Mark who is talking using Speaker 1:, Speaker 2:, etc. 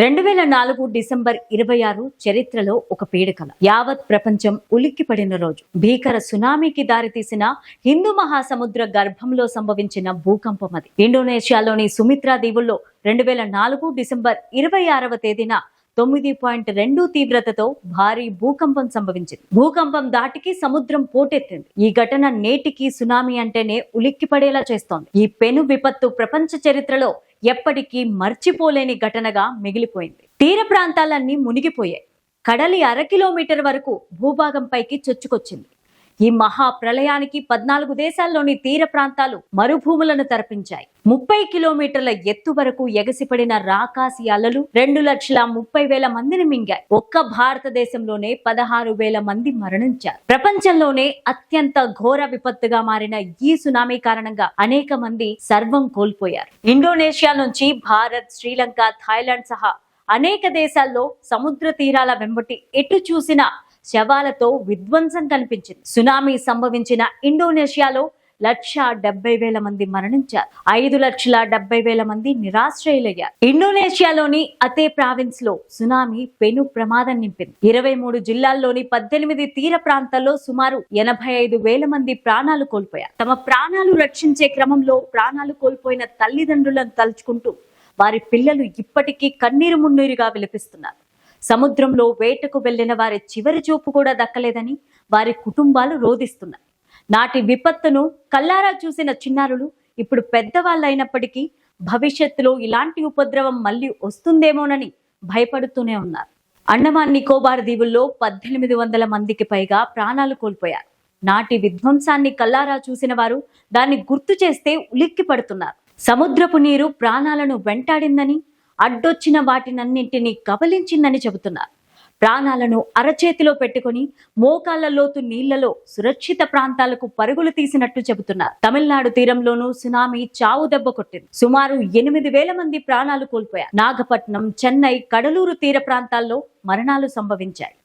Speaker 1: 2004 December 26 చరిత్రలో ఒక పీడకల. యావత్ ప్రపంచం ఉలిక్కిపడిన రోజు. భీకర సునామీకి దారితీసిన హిందూ మహాసముద్ర గర్భంలో సంభవించిన భూకంపం అది. ఇండోనేషియాలోని సుమిత్రా దీవుల్లో 2004 డిసెంబర్ 26వ తేదీన 9.2 తీవ్రతతో భారీ భూకంపం సంభవించింది. భూకంపం దాటికి సముద్రం పోటెత్తింది. ఈ ఘటన నేటికి సునామీ అంటేనే ఉలిక్కిపడేలా చేస్తోంది. ఈ పెను విపత్తు ప్రపంచ చరిత్రలో ఎప్పటికీ మర్చిపోలేని ఘటనగా మిగిలిపోయింది. తీర ప్రాంతాలన్నీ మునిగిపోయాయి. కడలి 1/2 కిలోమీటర్ వరకు భూభాగంపైకి చొచ్చుకొచ్చింది. ఈ మహా ప్రళయానికి 14 దేశాల్లోని తీర ప్రాంతాలు మరుభూములను తరపించాయి. 30 కిలోమీటర్ల ఎత్తు వరకు ఎగసిపడిన రాకాసి అలలు 2,30,000 మందిని మింగాయి. ఒక్క భారతదేశంలోనే 16,000 మంది మరణించారు. ప్రపంచంలోనే అత్యంత ఘోర విపత్తుగా మారిన ఈ సునామీ కారణంగా అనేక మంది సర్వం కోల్పోయారు. ఇండోనేషియా నుంచి భారత్, శ్రీలంక, థాయిలాండ్ సహా అనేక దేశాల్లో సముద్ర తీరాల వెంబటి ఎటు చూసినా శవాలతో విధ్వంసం కనిపించింది. సునామీ సంభవించిన ఇండోనేషియాలో 1,70,000 మంది మరణించారు. 5,70,000 మంది నిరాశ్రయులయ్యారు. ఇండోనేషియాలోని అతే ప్రావిన్స్ లో సునామీ పెను ప్రమాదం నింపింది. 23 జిల్లాల్లోని 18 తీర ప్రాంతాల్లో సుమారు 85,000 మంది ప్రాణాలు కోల్పోయారు. తమ ప్రాణాలు రక్షించే క్రమంలో ప్రాణాలు కోల్పోయిన తల్లిదండ్రులను తలుచుకుంటూ వారి పిల్లలు ఇప్పటికీ కన్నీరు మున్నీరుగా విలపిస్తున్నారు. సముద్రంలో వేటకు వెళ్లిన వారి చివరి చూపు కూడా దక్కలేదని వారి కుటుంబాలు రోధిస్తున్నాయి. నాటి విపత్తును కల్లారా చూసిన చిన్నారులు ఇప్పుడు పెద్దవాళ్ళైనప్పటికీ భవిష్యత్తులో ఇలాంటి ఉపద్రవం మళ్ళీ వస్తుందేమోనని భయపడుతూనే ఉన్నారు. అండమాన్ నికోబార్ దీవుల్లో 1,800 మందికి పైగా ప్రాణాలు కోల్పోయారు. నాటి విధ్వంసాన్ని కల్లారా చూసిన వారు దాన్ని గుర్తు చేస్తే ఉలిక్కి పడుతున్నారు. సముద్రపు నీరు ప్రాణాలను వెంటాడిందని, అడ్డొచ్చిన వాటినన్నింటినీ కబలించిందని చెబుతున్నారు. ప్రాణాలను అరచేతిలో పెట్టుకుని మోకాళ్ల లోతు నీళ్లలో సురక్షిత ప్రాంతాలకు పరుగులు తీసినట్టు చెబుతున్నారు. తమిళనాడు తీరంలోనూ సునామీ చావు దెబ్బ కొట్టింది. సుమారు 8,000 మంది ప్రాణాలు కోల్పోయారు. నాగపట్నం, చెన్నై, కడలూరు తీర ప్రాంతాల్లో మరణాలు సంభవించాయి.